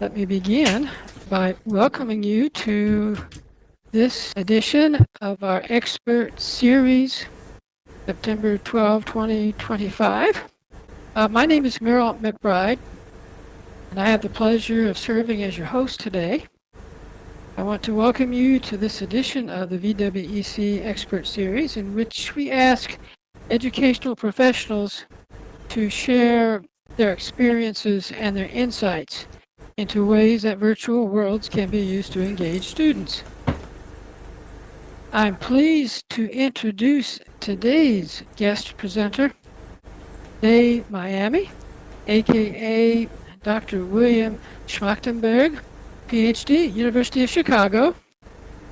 Let me begin by welcoming you to this edition of our expert series, September 12, 2025. My name is Merrill McBride, and I have the pleasure of serving as your host today. I want to welcome you to this edition of the VWEC Expert Series, in which we ask educational professionals to share their experiences and their insights into ways that virtual worlds can be used to engage students. I'm pleased to introduce today's guest presenter, Dave Miami, aka Dr. William Schmachtenberg, PhD, University of Chicago,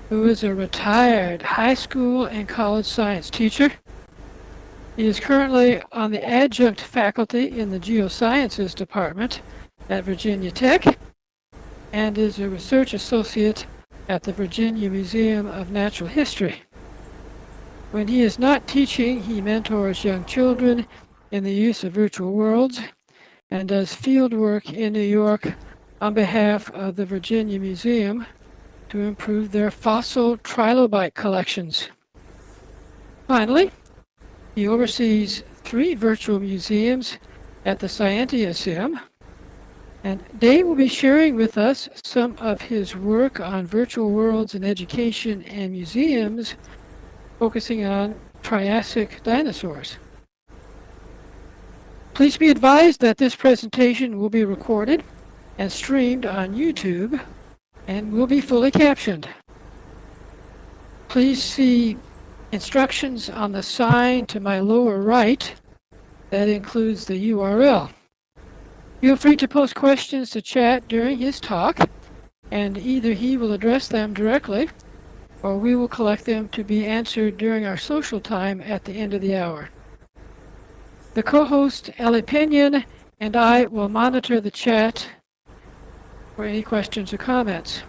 who is a retired high school and college science teacher. He is currently on the adjunct faculty in the Geosciences Department at Virginia Tech and is a research associate at the Virginia Museum of Natural History. When he is not teaching, he mentors young children in the use of virtual worlds and does field work in New York on behalf of the Virginia Museum to improve their fossil trilobite collections. Finally, he oversees 3 virtual museums at the Scientia Sim, and Dave will be sharing with us some of his work on virtual worlds in education and museums, focusing on Triassic dinosaurs. Please be advised that this presentation will be recorded and streamed on YouTube and will be fully captioned. Please see instructions on the sign to my lower right that includes the URL. Feel free to post questions to chat during his talk, and either he will address them directly or we will collect them to be answered during our social time at the end of the hour. The co-host, Ellie Pinion, and I will monitor the chat for any questions or comments.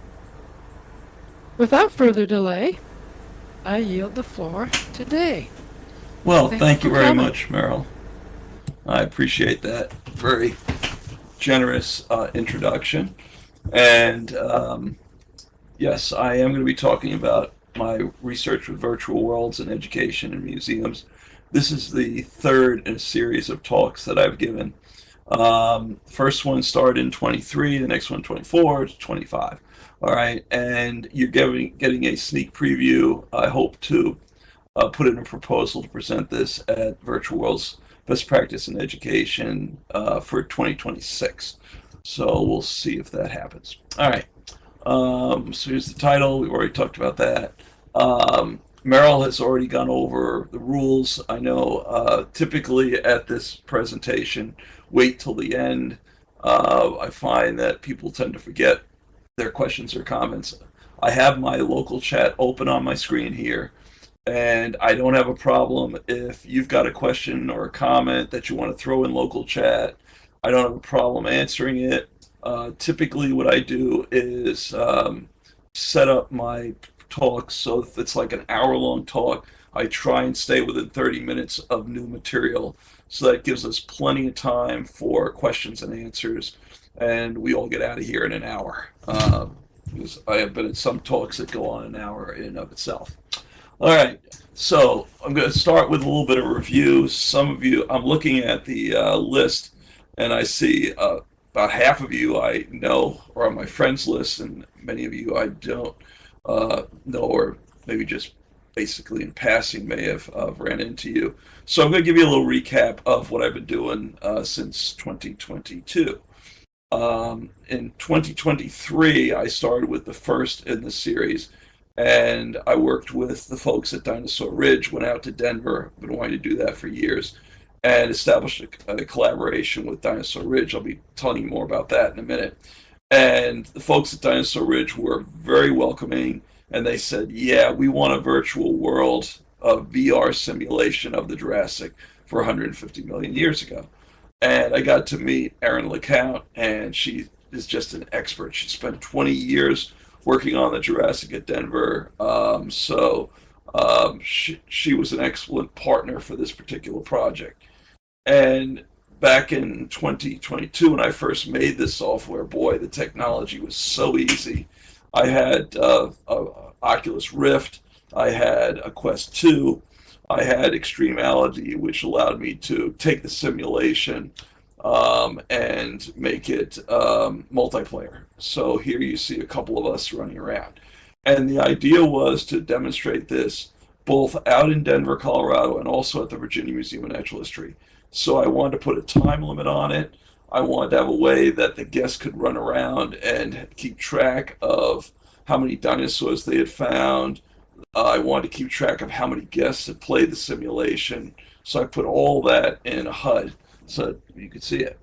Without further delay, I yield the floor to Dave. Well, thank you very much, Merrill. I appreciate that very generous introduction. And yes, I am going to be talking about my research with virtual worlds in education and museums. This is the third in a series of talks that I've given. First one started in 23, the next one 24 to 25. All right, and you're getting a sneak preview. I hope to put in a proposal to present this at Virtual Worlds Best Practice in Education for 2026. So we'll see if that happens. All right, so here's the title. We've already talked about that. Merrill has already gone over the rules. I know typically at this presentation, wait till the end. I find that people tend to forget their questions or comments. I have my local chat open on my screen here, and I don't have a problem if you've got a question or a comment that you want to throw in local chat. I don't have a problem answering it. Typically what I do is set up my talks so if it's like an hour-long talk, I try and stay within 30 minutes of new material, so that gives us plenty of time for questions and answers, and we all get out of here in an hour. Because I have been in some talks that go on an hour in and of itself. All right, so I'm going to start with a little bit of review. Some of you, I'm looking at the list, and I see about half of you I know or on my friends list, and many of you I don't know, or maybe just basically in passing may have ran into you. So I'm going to give you a little recap of what I've been doing since 2022. In 2023, I started with the first in the series, and I worked with the folks at Dinosaur Ridge, went out to Denver, been wanting to do that for years, and established a collaboration with Dinosaur Ridge. I'll be telling you more about that in a minute. And the folks at Dinosaur Ridge were very welcoming, and they said, yeah, we want a virtual world of VR simulation of the Jurassic for 150 million years ago. And I got to meet Erin LeCount, and she is just an expert. She spent 20 years working on the Jurassic at Denver. She was an excellent partner for this particular project. And back in 2022 when I first made this software, boy, the technology was so easy. I had a Oculus Rift, I had a Quest 2, I had Extremality, which allowed me to take the simulation and make it multiplayer. So here you see a couple of us running around. And the idea was to demonstrate this both out in Denver, Colorado, and also at the Virginia Museum of Natural History. So I wanted to put a time limit on it. I wanted to have a way that the guests could run around and keep track of how many dinosaurs they had found. I wanted to keep track of how many guests had played the simulation. So I put all that in a HUD so you could see it.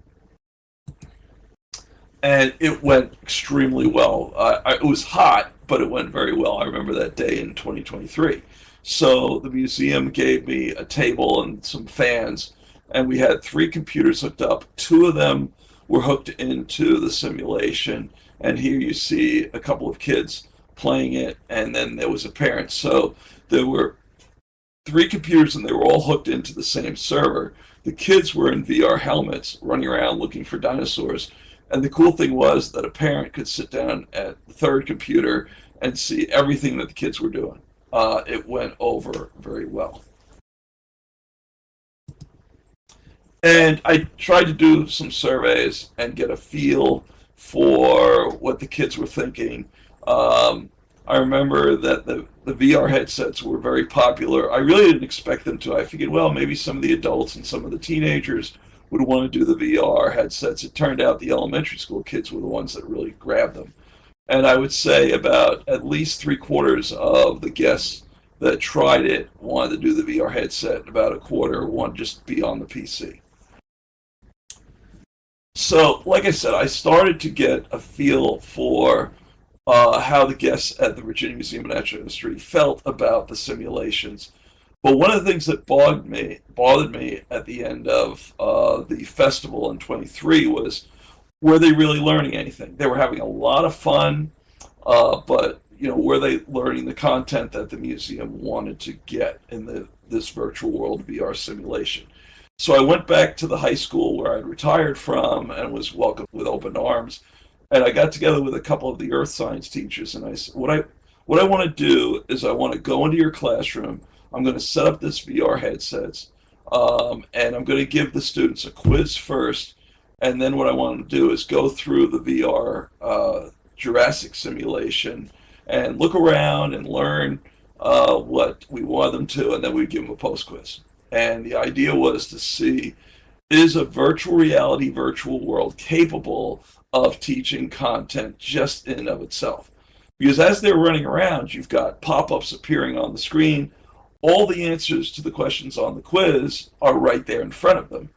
And it went extremely well. It was hot, but it went very well. I remember that day in 2023. So the museum gave me a table and some fans, and we had 3 computers hooked up. 2 of them were hooked into the simulation, and here you see a couple of kids playing it, and then there was a parent. So there were 3 computers, and they were all hooked into the same server. The kids were in VR helmets running around looking for dinosaurs. And the cool thing was that a parent could sit down at the 3rd computer and see everything that the kids were doing. It went over very well. And I tried to do some surveys and get a feel for what the kids were thinking. I remember that the VR headsets were very popular. I really didn't expect them to. I figured, well, maybe some of the adults and some of the teenagers would want to do the VR headsets. It turned out the elementary school kids were the ones that really grabbed them. And I would say about at least 3/4 of the guests that tried it wanted to do the VR headset. About a quarter wanted to just be on the PC. So, like I said, I started to get a feel for how the guests at the Virginia Museum of Natural History felt about the simulations. But one of the things that bothered me at the end of the festival in 23 was, were they really learning anything? They were having a lot of fun, but were they learning the content that the museum wanted to get in this virtual world VR simulation? So I went back to the high school where I'd retired from and was welcomed with open arms. And I got together with a couple of the earth science teachers, and I said, what I want to do is I want to go into your classroom. I'm going to set up this VR headsets, and I'm going to give the students a quiz first, and then what I want to do is go through the VR Jurassic simulation and look around and learn what we want them to, and then we give them a post-quiz. And the idea was to see, is a virtual reality, virtual world capable of teaching content just in and of itself? Because as they're running around, you've got pop-ups appearing on the screen. All the answers to the questions on the quiz are right there in front of them.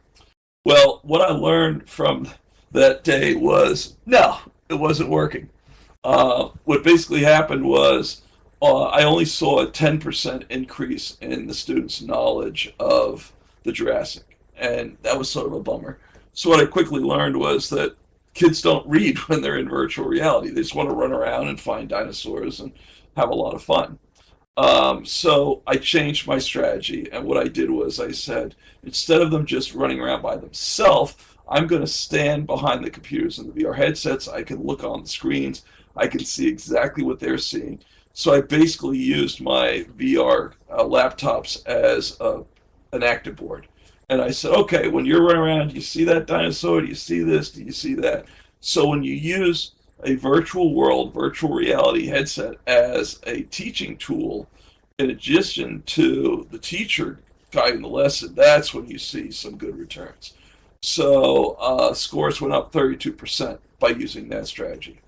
Well, what I learned from that day was, no, it wasn't working. What basically happened was I only saw a 10% increase in the students' knowledge of the Jurassic, and that was sort of a bummer. So what I quickly learned was that kids don't read when they're in virtual reality. They just want to run around and find dinosaurs and have a lot of fun. So I changed my strategy, and what I did was I said, instead of them just running around by themselves, I'm going to stand behind the computers and the VR headsets. I can look on the screens. I can see exactly what they're seeing. So I basically used my VR laptops as an active board. And I said, okay, when you're running around, do you see that dinosaur? Do you see this? Do you see that? So when you use a virtual world, virtual reality headset as a teaching tool, in addition to the teacher guiding the lesson, that's when you see some good returns. So scores went up 32% by using that strategy.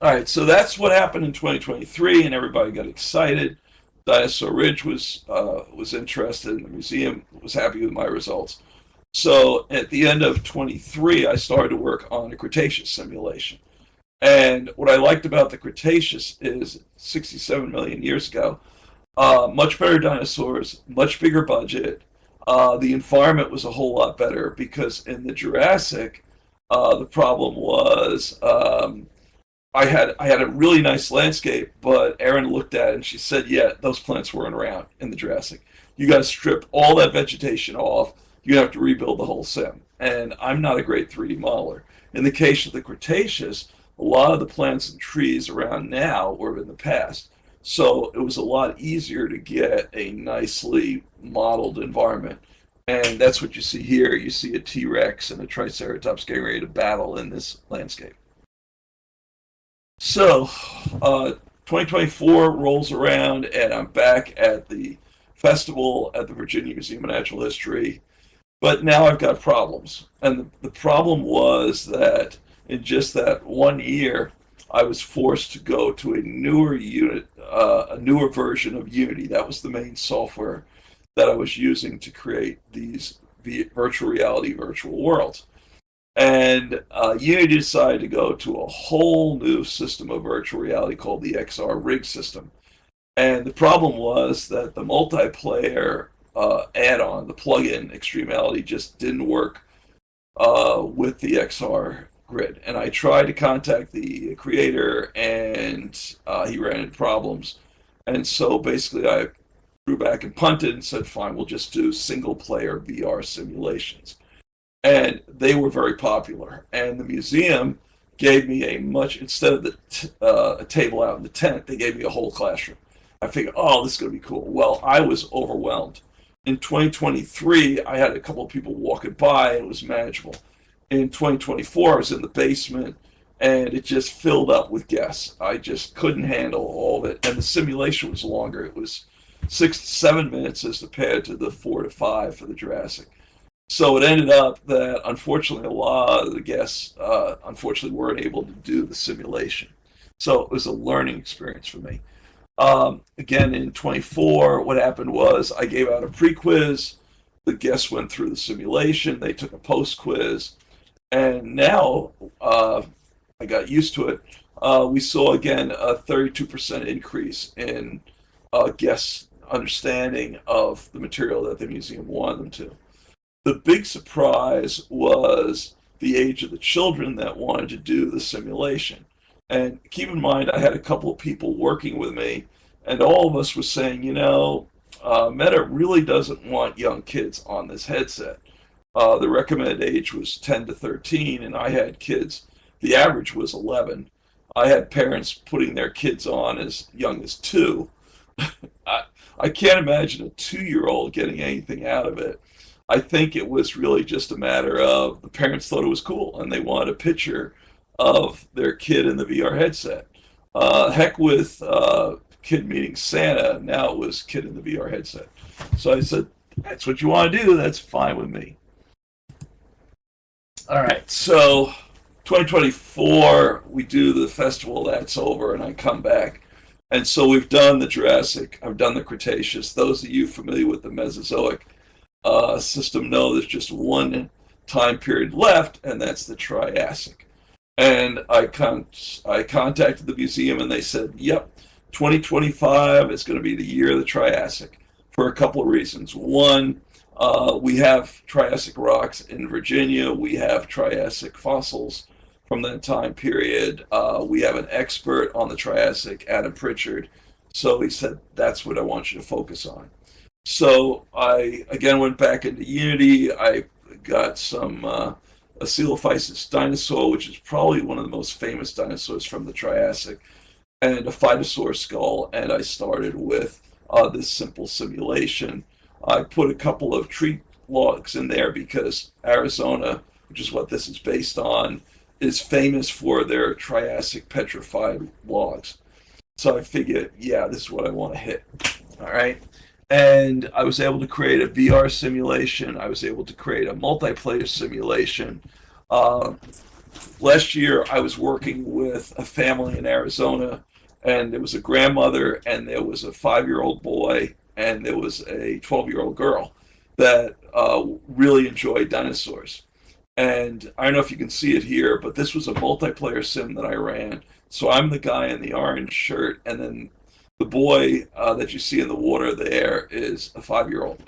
All right, so that's what happened in 2023, and everybody got excited. Dinosaur Ridge was interested, and the museum was happy with my results. So at the end of 23, I started to work on a Cretaceous simulation. And what I liked about the Cretaceous is 67 million years ago, much better dinosaurs, much bigger budget. The environment was a whole lot better because in the Jurassic, the problem was I had a really nice landscape, but Erin looked at it and she said, yeah, those plants weren't around in the Jurassic. You got to strip all that vegetation off, you have to rebuild the whole sim. And I'm not a great 3D modeler. In the case of the Cretaceous, a lot of the plants and trees around now were in the past. So it was a lot easier to get a nicely modeled environment. And that's what you see here. You see a T-Rex and a Triceratops getting ready to battle in this landscape. So, 2024 rolls around, and I'm back at the festival at the Virginia Museum of Natural History. But now I've got problems. And the problem was that in just that 1 year, I was forced to go to a newer unit, a newer version of Unity. That was the main software that I was using to create these virtual reality virtual worlds. And Unity decided to go to a whole new system of virtual reality called the XR Rig system. And the problem was that the multiplayer add-on, the plugin Extremality, just didn't work with the XR grid. And I tried to contact the creator, and he ran into problems. And so basically I drew back and punted and said, fine, we'll just do single-player VR simulations. And they were very popular. And the museum gave me a much, instead of a table out in the tent, they gave me a whole classroom. I figured, oh, this is going to be cool. Well, I was overwhelmed. In 2023, I had a couple of people walking by, and it was manageable. In 2024, I was in the basement, and it just filled up with guests. I just couldn't handle all of it. And the simulation was longer. It was 6 to 7 minutes as compared to the 4 to 5 for the Jurassic. So it ended up that, unfortunately, a lot of the guests, unfortunately, weren't able to do the simulation. So it was a learning experience for me. Again, in 24, what happened was I gave out a pre-quiz. The guests went through the simulation. They took a post-quiz. And now I got used to it. We saw, again, a 32% increase in guests' understanding of the material that the museum wanted them to. The big surprise was the age of the children that wanted to do the simulation. And keep in mind, I had a couple of people working with me, and all of us were saying, Meta really doesn't want young kids on this headset. The recommended age was 10 to 13, and I had kids. The average was 11. I had parents putting their kids on as young as 2. I can't imagine a 2-year-old getting anything out of it. I think it was really just a matter of the parents thought it was cool, and they wanted a picture of their kid in the VR headset. Heck with kid meeting Santa, now it was kid in the VR headset. So I said, that's what you want to do, that's fine with me. All right, so 2024, we do the festival, that's over, and I come back. And so we've done the Jurassic, I've done the Cretaceous. Those of you familiar with the Mesozoic system know there's just one time period left, and that's the Triassic. And I contacted the museum, and they said, yep, 2025 is going to be the year of the Triassic for a couple of reasons. One, we have Triassic rocks in Virginia. We have Triassic fossils from that time period. We have an expert on the Triassic, Adam Pritchard. So he said, that's what I want you to focus on. So I, again, went back into Unity. I got some Coelophysis dinosaur, which is probably one of the most famous dinosaurs from the Triassic, and a Phytosaur skull, and I started with this simple simulation. I put a couple of tree logs in there because Arizona, which is what this is based on, is famous for their Triassic petrified logs. So I figured, yeah, this is what I want to hit. All right. And I was able to create a VR simulation. I was able to create a multiplayer simulation. Last year, I was working with a family in Arizona, and there was a grandmother, and there was a 5-year-old boy, and there was a 12-year-old girl that really enjoyed dinosaurs. And I don't know if you can see it here, but this was a multiplayer sim that I ran. So I'm the guy in the orange shirt, and then the boy that you see in the water there is a 5-year-old.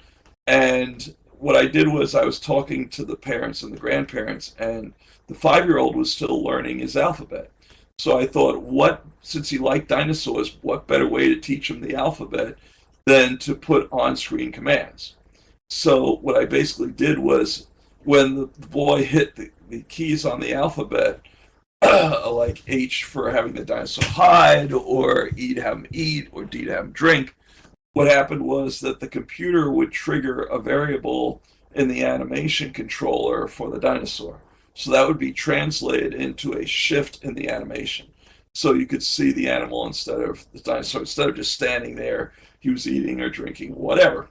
And what I did was I was talking to the parents and the grandparents, and the 5-year-old was still learning his alphabet. So I thought, since he liked dinosaurs, what better way to teach him the alphabet than to put on-screen commands? So what I basically did was when the boy hit the keys on the alphabet, like H for having the dinosaur hide, or E to have him eat, or D to have him drink, what happened was that the computer would trigger a variable in the animation controller for the dinosaur. So that would be translated into a shift in the animation. So you could see the animal instead of the dinosaur, instead of just standing there, he was eating or drinking, whatever.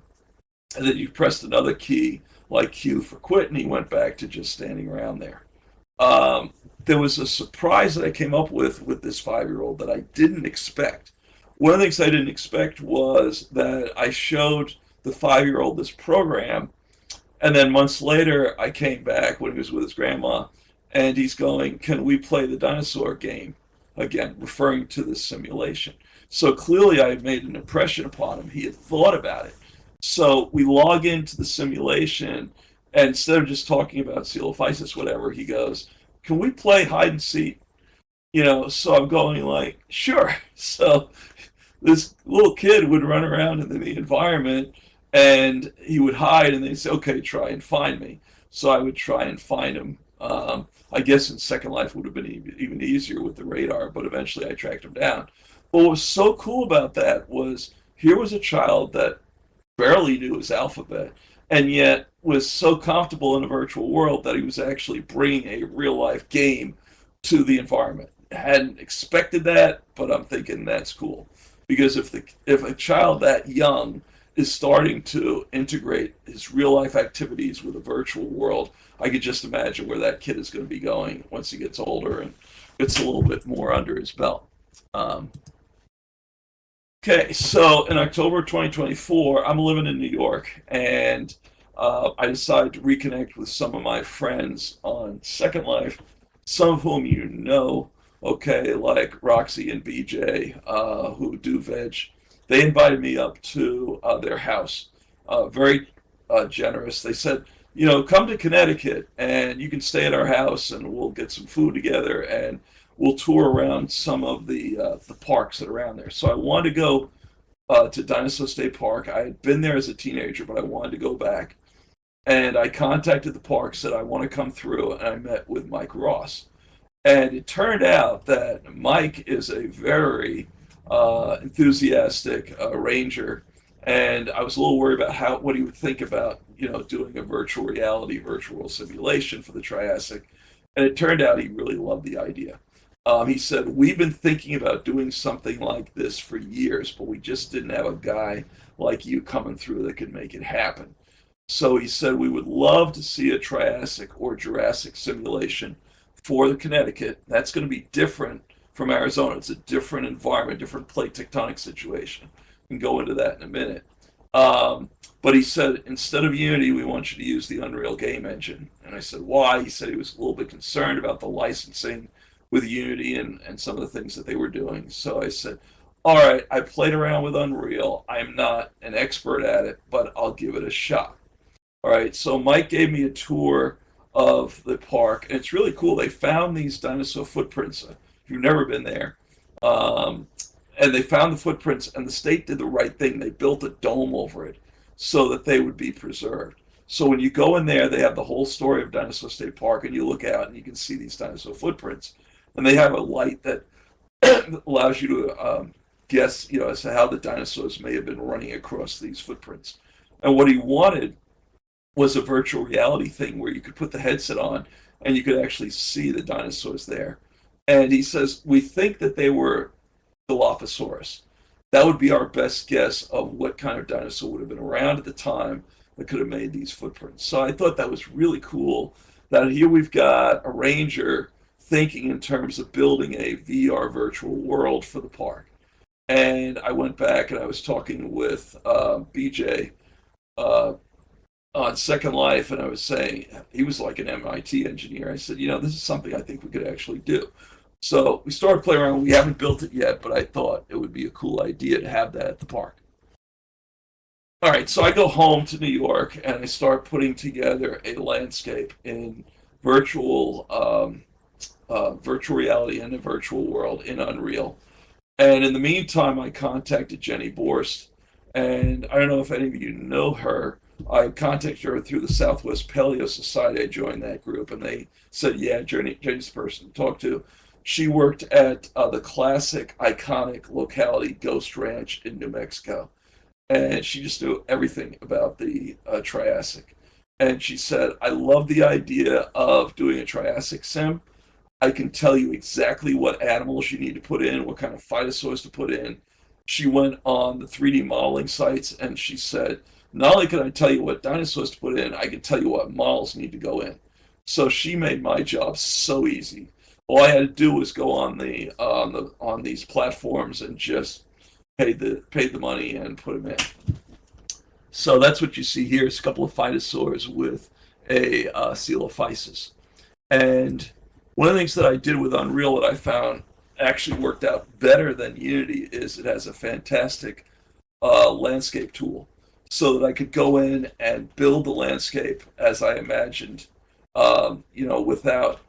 And then you pressed another key, like Q for quit, and he went back to just standing around there. Um, there was a surprise that I came up with this 5-year-old that I didn't expect. One of the things I didn't expect was that I showed the 5-year-old this program, and then months later I came back when he was with his grandma, and he's going, "Can we play the dinosaur game again?" Referring to this simulation. So clearly I had made an impression upon him. He had thought about it. So we log into the simulation, and instead of just talking about coelophysis, whatever, he goes, "Can we play hide and seek?" So I'm going like, sure. So this little kid would run around in the environment, and he would hide, and they'd say, "Okay, try and find me." So I would try and find him. I guess in Second Life would have been even easier with the radar, but eventually I tracked him down. But what was so cool about that was here was a child that barely knew his alphabet, and yet was so comfortable in a virtual world that he was actually bringing a real life game to the environment. I hadn't expected that, but I'm thinking that's cool, because if a child that young is starting to integrate his real life activities with a virtual world, I could just imagine where that kid is going to be going once he gets older and gets a little bit more under his belt. Um, Okay, so in October 2024, I'm living in New York, and I decided to reconnect with some of my friends on Second Life, some of whom you know, okay, like Roxy and BJ, who do veg. They invited me up to their house. Very generous. They said, come to Connecticut, and you can stay at our house, and we'll get some food together, and we'll tour around some of the parks that are around there. So I wanted to go to Dinosaur State Park. I had been there as a teenager, but I wanted to go back. And I contacted the park, said I want to come through, and I met with Mike Ross. And it turned out that Mike is a very enthusiastic ranger, and I was a little worried about what he would think about doing a virtual reality, virtual simulation for the Triassic. And it turned out he really loved the idea. He said, "We've been thinking about doing something like this for years, but we just didn't have a guy like you coming through that could make it happen." So he said, "We would love to see a Triassic or Jurassic simulation for the Connecticut. That's going to be different from Arizona. It's a different environment, different plate tectonic situation. We can go into that in a minute." But he said, "Instead of Unity, we want you to use the Unreal game engine." And I said, "Why?" He said he was a little bit concerned about the licensing with Unity and some of the things that they were doing. So I said, "All right, I played around with Unreal. I'm not an expert at it, but I'll give it a shot." All right, so Mike gave me a tour of the park, and it's really cool. They found these dinosaur footprints. If you've never been there, and they found the footprints, and the state did the right thing. They built a dome over it so that they would be preserved. So when you go in there, they have the whole story of Dinosaur State Park, and you look out and you can see these dinosaur footprints. And they have a light that allows you to guess, as to how the dinosaurs may have been running across these footprints. And what he wanted was a virtual reality thing where you could put the headset on and you could actually see the dinosaurs there. And he says, "We think that they were Dilophosaurus. That would be our best guess of what kind of dinosaur would have been around at the time that could have made these footprints." So I thought that was really cool that here we've got a ranger thinking in terms of building a VR virtual world for the park. And I went back and I was talking with BJ on Second Life, and I was saying, he was like an MIT engineer. I said, "This is something I think we could actually do." So we started playing around. We haven't built it yet, but I thought it would be a cool idea to have that at the park. All right, so I go home to New York and I start putting together a landscape in virtual virtual reality and a virtual world in Unreal. And in the meantime, I contacted Jenny Borst, and I don't know if any of you know her, I contacted her through the Southwest Paleo Society. I joined that group, and they said, yeah, Jenny's the person to talk to. She worked at the classic, iconic locality Ghost Ranch in New Mexico, and she just knew everything about the Triassic. And she said, I love the idea of doing a Triassic sim. I can tell you exactly what animals you need to put in, what kind of phytosaurs to put in. She went on the 3D modeling sites and she said, not only can I tell you what dinosaurs to put in, I can tell you what models need to go in. So she made my job so easy. All I had to do was go on these platforms and just paid the money and put them in. So that's what you see here. It's a couple of phytosaurs with a coelophysis. And one of the things that I did with Unreal that I found actually worked out better than Unity is it has a fantastic landscape tool, so that I could go in and build the landscape as I imagined, without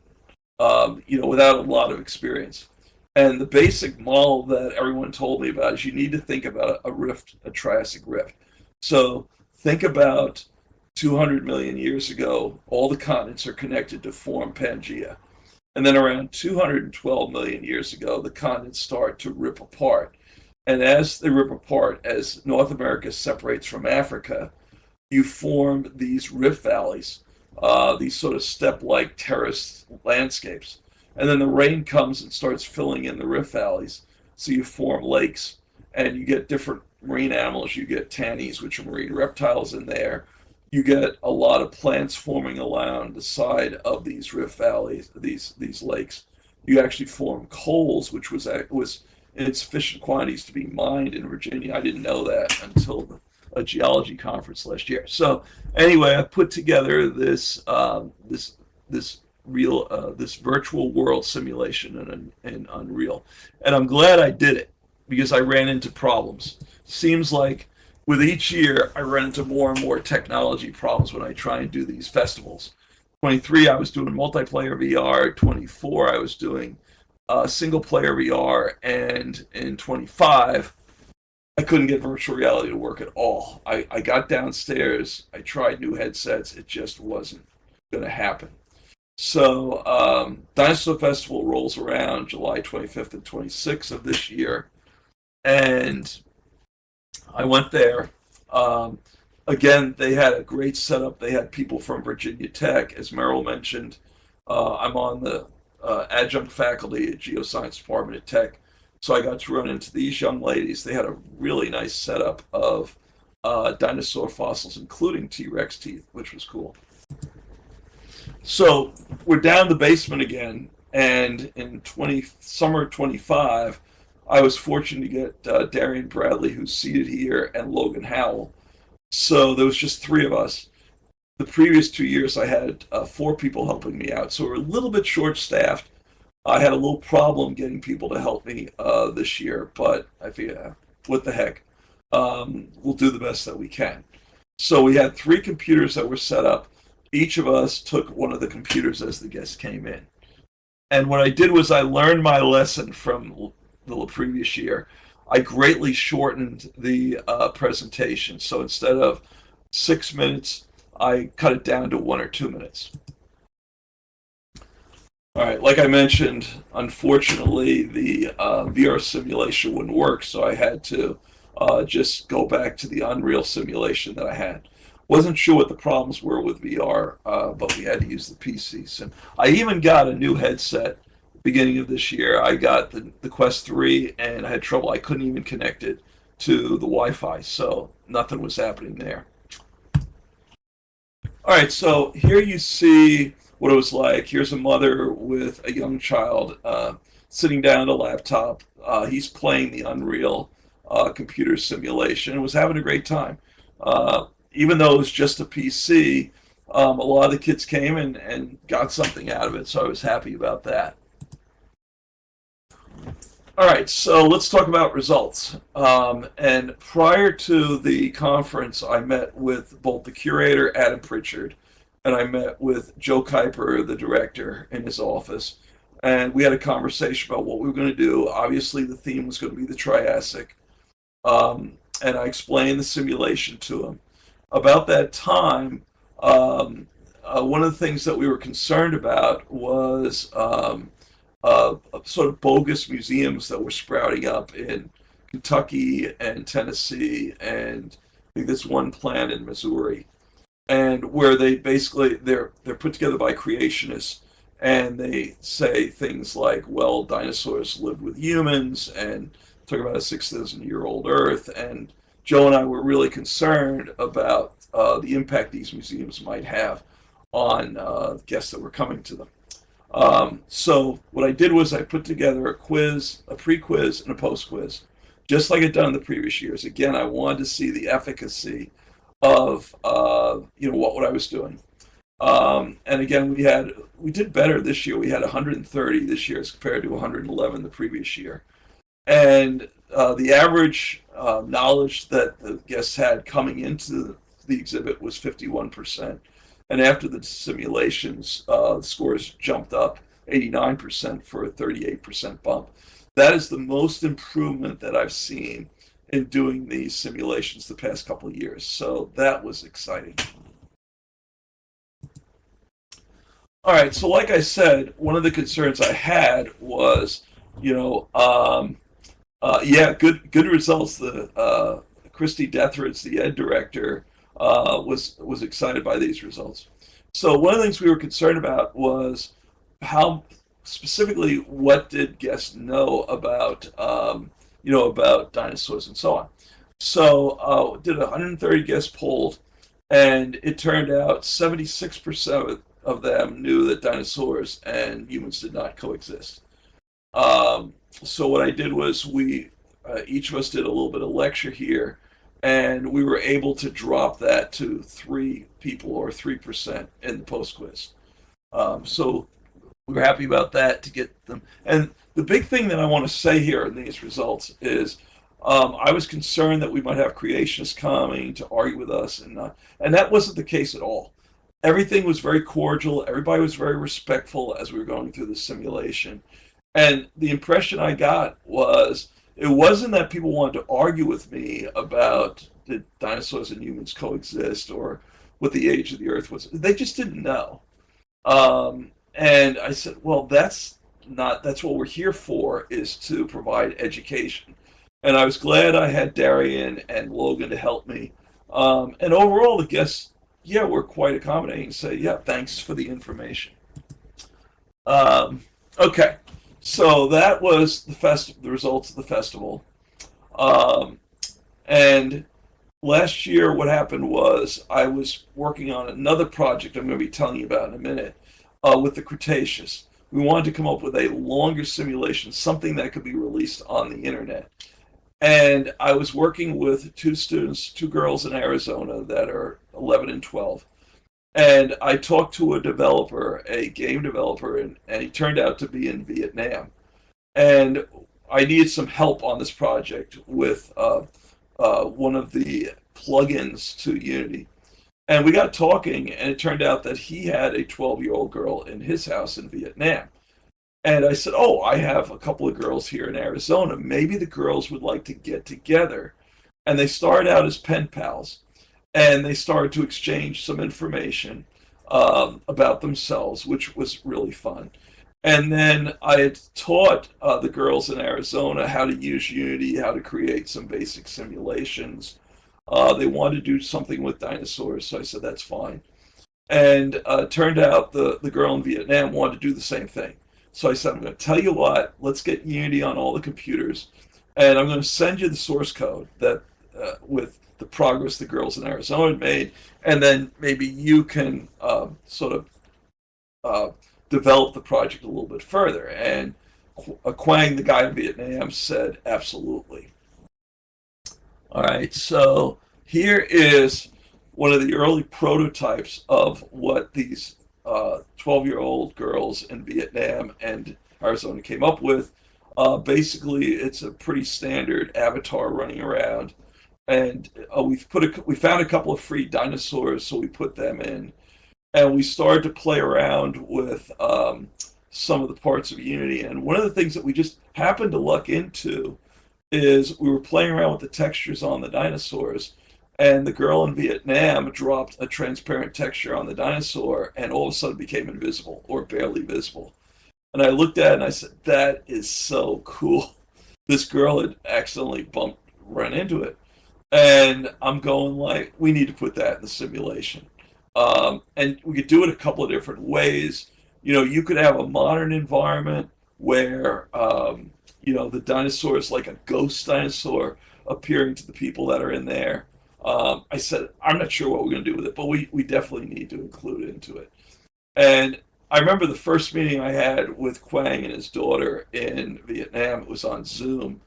a lot of experience. And the basic model that everyone told me about is you need to think about a rift, a Triassic rift. So think about 200 million years ago, all the continents are connected to form Pangea. And then around 212 million years ago, the continents start to rip apart. And as they rip apart, as North America separates from Africa, you form these rift valleys, these sort of step-like terrace landscapes. And then the rain comes and starts filling in the rift valleys. So you form lakes, and you get different marine animals. You get tannies, which are marine reptiles in there. You get a lot of plants forming around the side of these rift valleys, these lakes. You actually form coals, which was in sufficient quantities to be mined in Virginia. I didn't know that until a geology conference last year. So anyway, I put together this virtual world simulation in Unreal, and I'm glad I did it because I ran into problems. Seems like with each year, I run into more and more technology problems when I try and do these festivals. 23, I was doing multiplayer VR. 24, I was doing single player VR. And in 25, I couldn't get virtual reality to work at all. I got downstairs, I tried new headsets, it just wasn't going to happen. So Dinosaur Festival rolls around July 25th and 26th of this year. And I went there. Again, they had a great setup. They had people from Virginia Tech, as Merrill mentioned. I'm on the adjunct faculty at Geosciences Department at Tech, so I got to run into these young ladies. They had a really nice setup of dinosaur fossils, including T-Rex teeth, which was cool. So we're down the basement again, and in summer 25, I was fortunate to get Darian Bradley, who's seated here, and Logan Howell. So there was just three of us. The previous 2 years, I had 4 people helping me out. So we're a little bit short-staffed. I had a little problem getting people to help me this year, but I figured, what the heck? We'll do the best that we can. So we had 3 computers that were set up. Each of us took one of the computers as the guests came in. And what I did was I learned my lesson from the previous year. I greatly shortened the presentation. So instead of 6 minutes, I cut it down to 1 or 2 minutes. All right, like I mentioned, unfortunately, the VR simulation wouldn't work, so I had to just go back to the Unreal simulation that I had. Wasn't sure what the problems were with VR, but we had to use the PCs. And I even got a new headset beginning of this year. I got the Quest 3, and I had trouble. I couldn't even connect it to the Wi-Fi, so nothing was happening there. All right, so here you see what it was like. Here's a mother with a young child sitting down at a laptop. He's playing the Unreal computer simulation and was having a great time. Even though it was just a PC, a lot of the kids came and got something out of it, so I was happy about that. All right, so let's talk about results. And prior to the conference, I met with both the curator, Adam Pritchard, and I met with Joe Kuiper, the director, in his office. And we had a conversation about what we were going to do. Obviously, the theme was going to be the Triassic. And I explained the simulation to him. about that time, one of the things that we were concerned about was sort of bogus museums that were sprouting up in Kentucky and Tennessee, and I think there's one plant in Missouri, and where they basically they're put together by creationists, and they say things like, well, dinosaurs lived with humans, and talk about a 6,000-year-old Earth, and Joe and I were really concerned about the impact these museums might have on guests that were coming to them. So what I did was I put together a quiz, a pre-quiz, and a post-quiz, just like I'd done in the previous years. Again, I wanted to see the efficacy of what I was doing. And again, we did better this year. We had 130 this year as compared to 111 the previous year. And the average knowledge that the guests had coming into the exhibit was 51%. And after the simulations, the scores jumped up 89% for a 38% bump. That is the most improvement that I've seen in doing these simulations the past couple of years. So that was exciting. All right, so like I said, one of the concerns I had was, good results. The Christy Dethridge, the ed director, was excited by these results. So one of the things we were concerned about was how specifically what did guests know about about dinosaurs and so on. So did 130 guests polled, and it turned out 76% of them knew that dinosaurs and humans did not coexist. So what I did was we each of us did a little bit of lecture here, and we were able to drop that to 3 people or 3% in the post quiz. So we were happy about that to get them. And the big thing that I want to say here in these results is I was concerned that we might have creationists coming to argue with us, and that wasn't the case at all. Everything was very cordial. Everybody was very respectful as we were going through the simulation. And the impression I got was it wasn't that people wanted to argue with me about did dinosaurs and humans coexist or what the age of the Earth was. They just didn't know. And I said, well, that's what we're here for, is to provide education. And I was glad I had Darian and Logan to help me. And overall, the guests, were quite accommodating. Say, thanks for the information. Okay, so that was the results of the festival. And last year, what happened was I was working on another project I'm going to be telling you about in a minute with the Cretaceous. We wanted to come up with a longer simulation, something that could be released on the internet. And I was working with 2 girls in Arizona that are 11 and 12. And I talked to a developer, a game developer, and he turned out to be in Vietnam. And I needed some help on this project with one of the plugins to Unity. And we got talking, and it turned out that he had a 12-year-old girl in his house in Vietnam. And I said, I have a couple of girls here in Arizona. Maybe the girls would like to get together. And they started out as pen pals, and they started to exchange some information about themselves, which was really fun. And then I had taught the girls in Arizona how to use Unity, how to create some basic simulations. They wanted to do something with dinosaurs, so I said, that's fine. And it turned out the girl in Vietnam wanted to do the same thing. So I said, I'm going to tell you what, let's get Unity on all the computers, and I'm going to send you the source code that with the progress the girls in Arizona made, and then maybe you can develop the project a little bit further. And Quang, the guy in Vietnam, said, absolutely. All right, so here is one of the early prototypes of what these 12-year-old girls in Vietnam and Arizona came up with. Basically, it's a pretty standard avatar running around, and we found a couple of free dinosaurs, so we put them in, and we started to play around with some of the parts of Unity. And one of the things that we just happened to luck into is we were playing around with the textures on the dinosaurs, and the girl in Vietnam dropped a transparent texture on the dinosaur and all of a sudden became invisible or barely visible. And I looked at it and I said, that is so cool. This girl had accidentally run into it. And I'm going like, we need to put that in the simulation. And we could do it a couple of different ways. You could have a modern environment where, the dinosaur is like a ghost dinosaur appearing to the people that are in there. I said, I'm not sure what we're going to do with it, but we definitely need to include it into it. And I remember the first meeting I had with Quang and his daughter in Vietnam. It was on Zoom.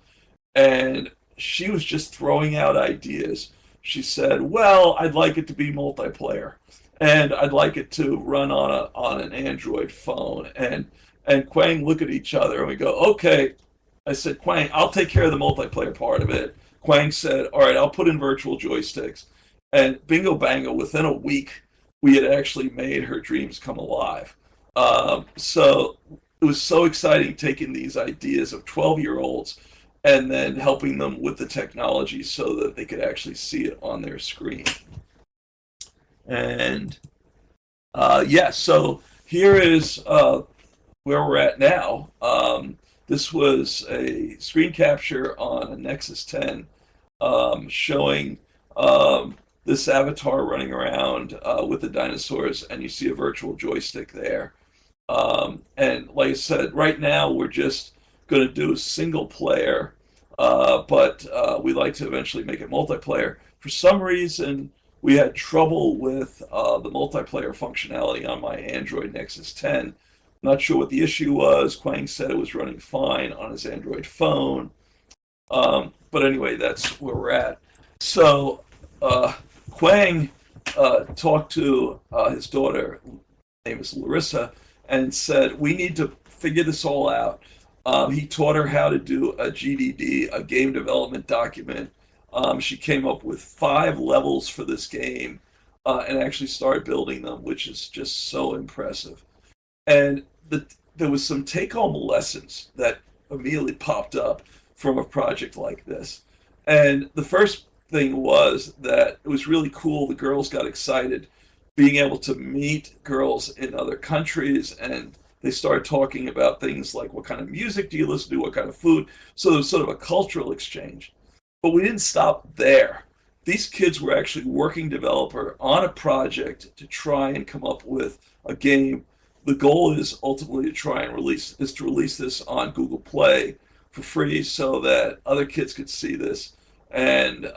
And she was just throwing out ideas. She said, well, I'd like it to be multiplayer. And I'd like it to run on an Android phone. And Quang look at each other and we go, okay. I said, Quang, I'll take care of the multiplayer part of it. Quang said, all right, I'll put in virtual joysticks. And bingo bango, within a week, we had actually made her dreams come alive. So it was so exciting taking these ideas of 12-year-olds and then helping them with the technology so that they could actually see it on their screen. And so here is where we're at now. This was a screen capture on a Nexus 10 showing this avatar running around with the dinosaurs, and you see a virtual joystick there. And like I said, right now we're just going to do single player, but we'd like to eventually make it multiplayer. For some reason, we had trouble with the multiplayer functionality on my Android Nexus 10. Not sure what the issue was. Quang said it was running fine on his Android phone. But anyway, that's where we're at. So Quang talked to his daughter, her name is Larissa, and said, we need to figure this all out. He taught her how to do a GDD, a game development document. She came up with 5 levels for this game and actually started building them, which is just so impressive. And there was some take-home lessons that immediately popped up from a project like this. And the first thing was that it was really cool. The girls got excited being able to meet girls in other countries, and they started talking about things like, what kind of music do you listen to, what kind of food. So there was sort of a cultural exchange. But we didn't stop there. These kids were actually working developer on a project to try and come up with a game. The goal is ultimately to try and release this on Google Play for free so that other kids could see this and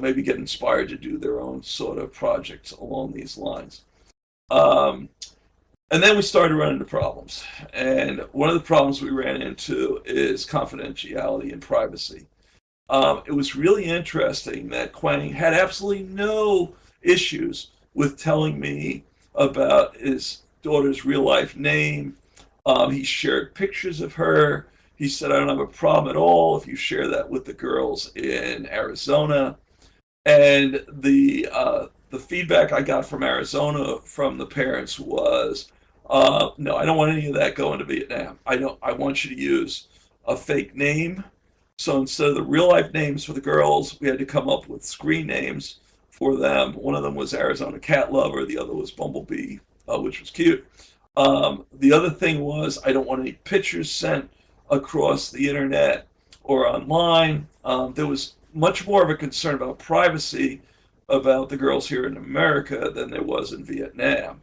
maybe get inspired to do their own sort of projects along these lines. And then we started running into problems. And one of the problems we ran into is confidentiality and privacy. It was really interesting that Quang had absolutely no issues with telling me about his daughter's real life name. He shared pictures of her. He said, I don't have a problem at all if you share that with the girls in Arizona. And the feedback I got from Arizona from the parents was, no, I don't want any of that going to Vietnam. I want you to use a fake name. So instead of the real life names for the girls, we had to come up with screen names for them. One of them was Arizona Cat Lover. The other was Bumblebee, which was cute. The other thing was, I don't want any pictures sent across the internet or online. There was much more of a concern about privacy about the girls here in America than there was in Vietnam.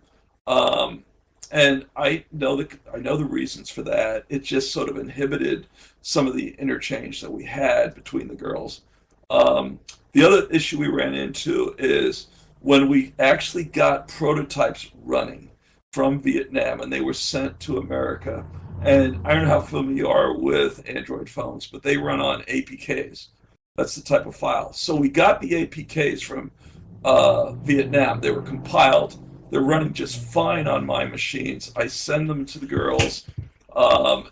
And I know the reasons for that. It just sort of inhibited some of the interchange that we had between the girls. The other issue we ran into is when we actually got prototypes running from Vietnam and they were sent to America. And I don't know how familiar you are with Android phones, but they run on APKs. That's the type of file. So we got the APKs from Vietnam. They were compiled. They're running just fine on my machines. I send them to the girls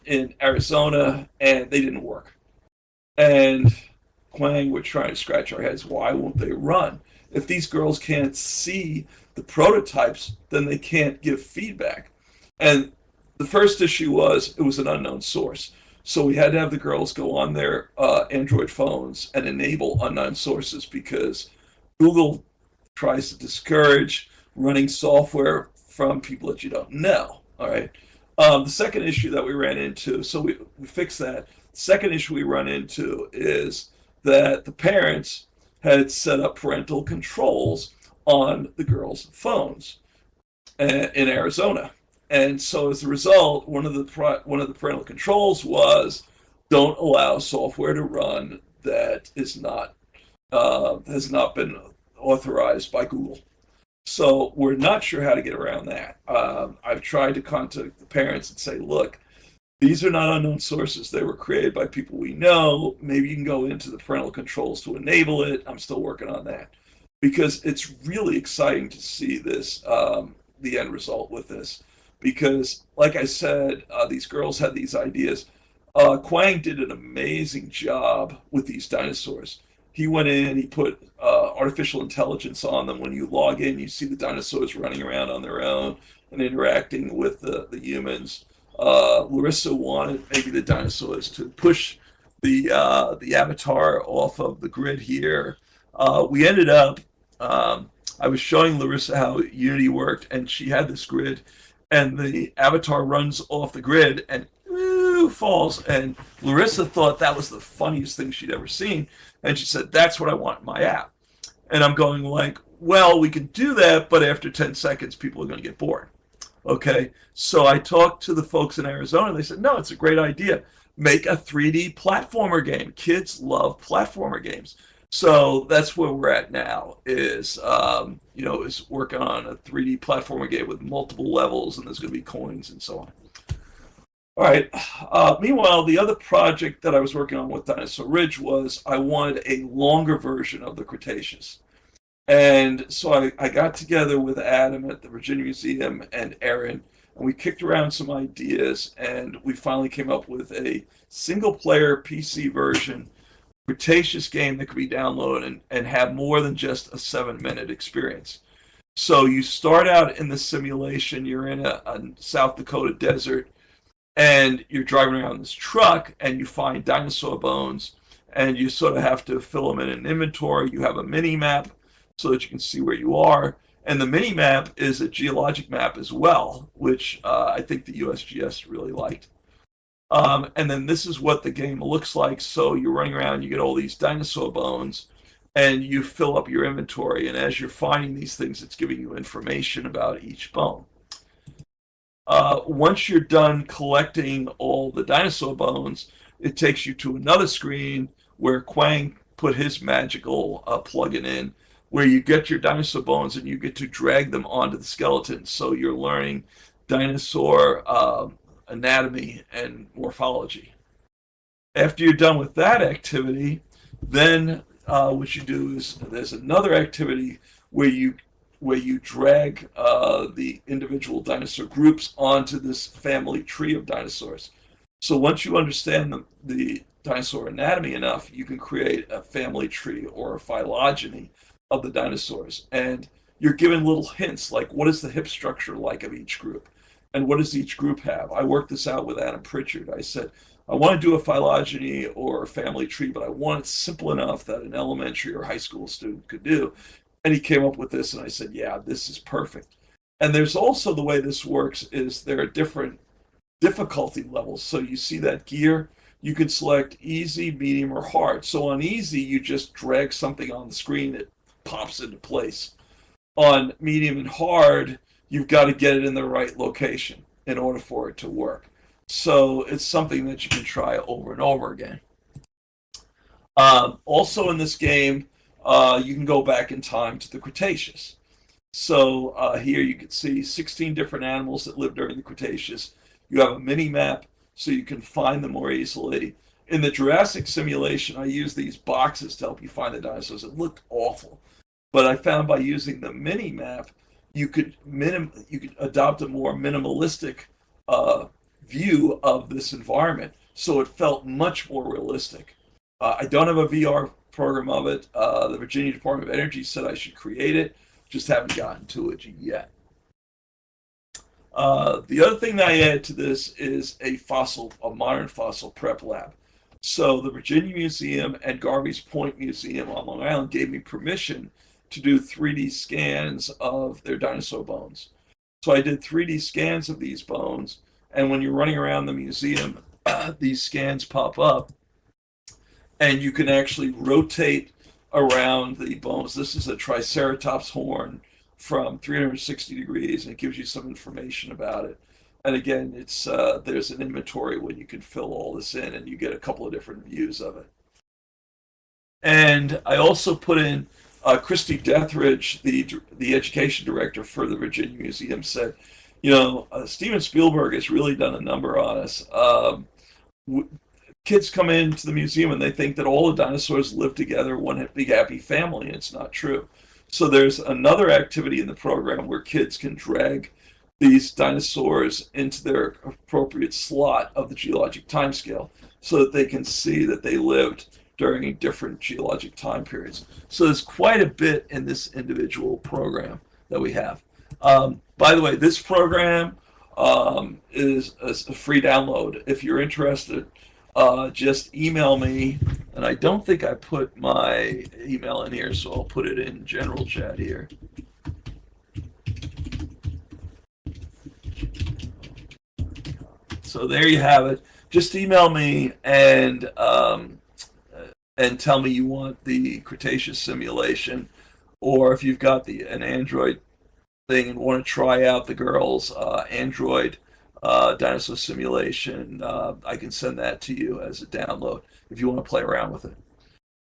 in Arizona, and they didn't work. And Quang, we're trying to scratch our heads. Why won't they run? If these girls can't see the prototypes, then they can't give feedback. And the first issue was it was an unknown source. So we had to have the girls go on their Android phones and enable unknown sources because Google tries to discourage running software from people that you don't know. All right. The second issue that we ran into, so we fixed that. The second issue we run into is that the parents had set up parental controls on the girls' phones in Arizona. And so as a result, one of the parental controls was don't allow software to run that is not has not been authorized by Google. So we're not sure how to get around that. I've tried to contact the parents and say, look, these are not unknown sources. They were created by people we know. Maybe you can go into the parental controls to enable it. I'm still working on that because it's really exciting to see this, the end result with this. Because, like I said, these girls had these ideas. Quang did an amazing job with these dinosaurs. He went in, he put artificial intelligence on them. When you log in, you see the dinosaurs running around on their own and interacting with the humans. Larissa wanted maybe the dinosaurs to push the avatar off of the grid here. We ended up, I was showing Larissa how Unity worked, and she had this grid, and the avatar runs off the grid and falls. And Larissa thought that was the funniest thing she'd ever seen. And she said, that's what I want in my app. And I'm going like, well, we can do that, but after 10 seconds, people are going to get bored. Okay. So I talked to the folks in Arizona. And they said, no, it's a great idea. Make a 3D platformer game. Kids love platformer games. So that's where we're at now is, is working on a 3D platformer game with multiple levels, and there's going to be coins and so on. All right. Meanwhile, the other project that I was working on with Dinosaur Ridge was I wanted a longer version of the Cretaceous. And so I got together with Adam at the Virginia Museum and Erin, and we kicked around some ideas, and we finally came up with a single-player PC version Cretaceous game that could be downloaded and have more than just a 7-minute experience. So you start out in the simulation, you're in a South Dakota desert, and you're driving around this truck and you find dinosaur bones and you sort of have to fill them in an inventory. You have a mini map so that you can see where you are. And the mini map is a geologic map as well, which I think the USGS really liked. And then this is what the game looks like. So you're running around, you get all these dinosaur bones, and you fill up your inventory. And as you're finding these things, it's giving you information about each bone. Once you're done collecting all the dinosaur bones, it takes you to another screen where Quang put his magical plugin in, where you get your dinosaur bones and you get to drag them onto the skeleton. So you're learning dinosaur anatomy and morphology. After you're done with that activity, then what you do is there's another activity where you drag the individual dinosaur groups onto this family tree of dinosaurs. So once you understand the dinosaur anatomy enough, you can create a family tree or a phylogeny of the dinosaurs. And you're given little hints like what is the hip structure like of each group? And what does each group have? I worked this out with Adam Pritchard. I said, I want to do a phylogeny or a family tree, but I want it simple enough that an elementary or high school student could do. And he came up with this, and I said, yeah, this is perfect. And there's also the way this works is there are different difficulty levels. So you see that gear, you can select easy, medium, or hard. So on easy, you just drag something on the screen, it pops into place. On medium and hard, you've got to get it in the right location in order for it to work. So it's something that you can try over and over again. Also in this game, you can go back in time to the Cretaceous. So here you can see 16 different animals that lived during the Cretaceous. You have a mini map so you can find them more easily. In the Jurassic simulation, I used these boxes to help you find the dinosaurs. It looked awful. But I found by using the mini map, you could adopt a more minimalistic view of this environment. So it felt much more realistic. I don't have a VR program of it. The Virginia Department of Energy said I should create it. Just haven't gotten to it yet. The other thing that I added to this is a modern fossil prep lab. So the Virginia Museum and Garvey's Point Museum on Long Island gave me permission to do 3D scans of their dinosaur bones. So I did 3D scans of these bones, and when you're running around the museum, these scans pop up, and you can actually rotate around the bones. This is a Triceratops horn from 360 degrees, and it gives you some information about it. And again, it's there's an inventory when you can fill all this in, and you get a couple of different views of it. And I also put in Christy Dethridge, the education director for the Virginia Museum, said, Steven Spielberg has really done a number on us. Kids come into the museum and they think that all the dinosaurs live together, one big happy family, and it's not true. So there's another activity in the program where kids can drag these dinosaurs into their appropriate slot of the geologic timescale so that they can see that they lived during different geologic time periods. So there's quite a bit in this individual program that we have. By the way, this program is a free download. If you're interested, just email me. And I don't think I put my email in here, so I'll put it in general chat here. So there you have it. Just email me and tell me you want the Cretaceous simulation, or if you've got an Android thing and want to try out the girls' Android dinosaur simulation, I can send that to you as a download if you want to play around with it.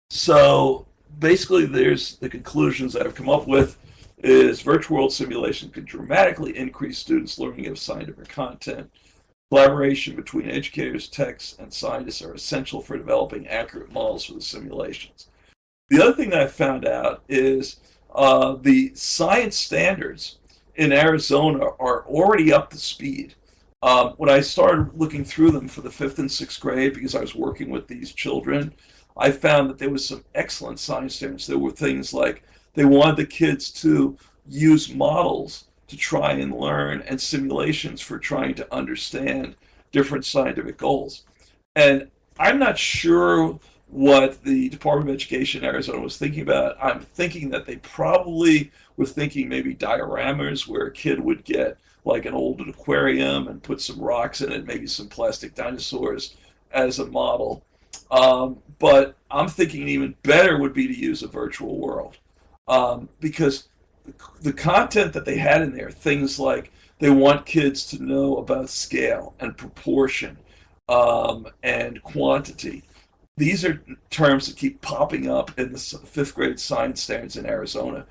So basically, there's the conclusions that I've come up with is virtual world simulation can dramatically increase students' learning of scientific content. Collaboration between educators, techs, and scientists are essential for developing accurate models for the simulations. The other thing that I found out is the science standards in Arizona are already up to speed. When I started looking through them for the 5th and 6th grade, because I was working with these children, I found that there was some excellent science standards. There were things like they wanted the kids to use models to try and learn, and simulations for trying to understand different scientific goals. And I'm not sure what the Department of Education in Arizona was thinking about. I'm thinking that they probably were thinking maybe dioramas where a kid would get like an old aquarium and put some rocks in it, maybe some plastic dinosaurs as a model. But I'm thinking even better would be to use a virtual world, because the content that they had in there, things like they want kids to know about scale and proportion and quantity. These are terms that keep popping up in the 5th grade science standards in Arizona,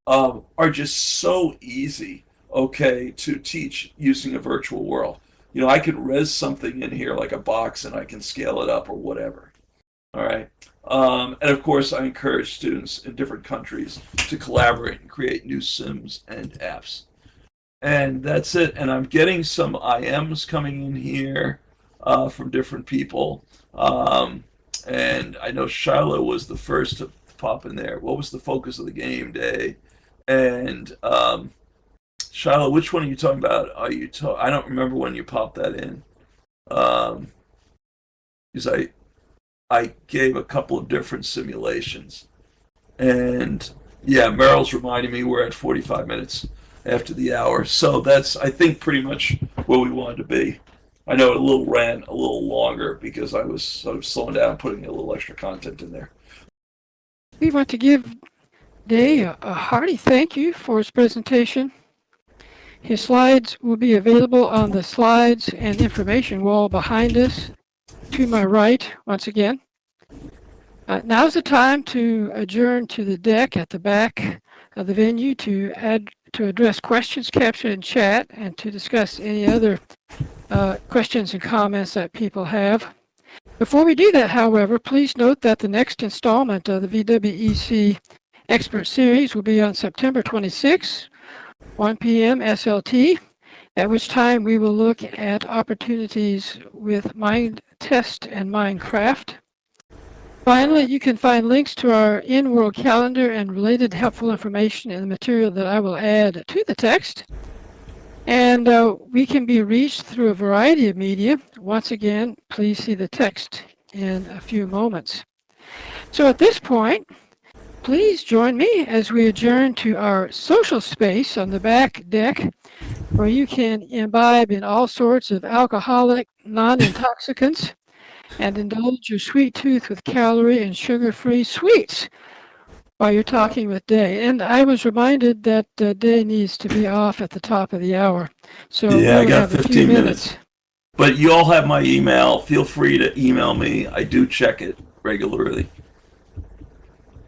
are just so easy, to teach using a virtual world. I can res something in here like a box and I can scale it up or whatever. All right. And of course, I encourage students in different countries to collaborate and create new sims and apps. And that's it. And I'm getting some IMs coming in here from different people. And I know Shiloh was the first to pop in there. What was the focus of the game day? And Shiloh, which one are you talking about? I don't remember when you popped that in. Because I gave a couple of different simulations. And yeah, Meryl's reminding me we're at 45 minutes after the hour. So that's, I think, pretty much where we wanted to be. I know it ran a little longer because I was sort of slowing down, putting a little extra content in there. We want to give Day a hearty thank you for his presentation. His slides will be available on the slides and information wall behind us. To my right, once again. Now's the time to adjourn to the deck at the back of the venue to address questions captured in chat and to discuss any other questions and comments that people have. Before we do that, however, please note that the next installment of the VWEC Expert Series will be on September 26, 1 p.m. SLT, at which time we will look at opportunities with Mind Test and Minecraft. Finally, you can find links to our in-world calendar and related helpful information in the material that I will add to the text. And we can be reached through a variety of media. Once again, please see the text in a few moments. So at this point, please join me as we adjourn to our social space on the back deck, where you can imbibe in all sorts of alcoholic non-intoxicants and indulge your sweet tooth with calorie and sugar-free sweets while you're talking with Day. And I was reminded that Day needs to be off at the top of the hour. So Yeah, I we'll got have a 15 few minutes. But you all have my email. Feel free to email me. I do check it regularly.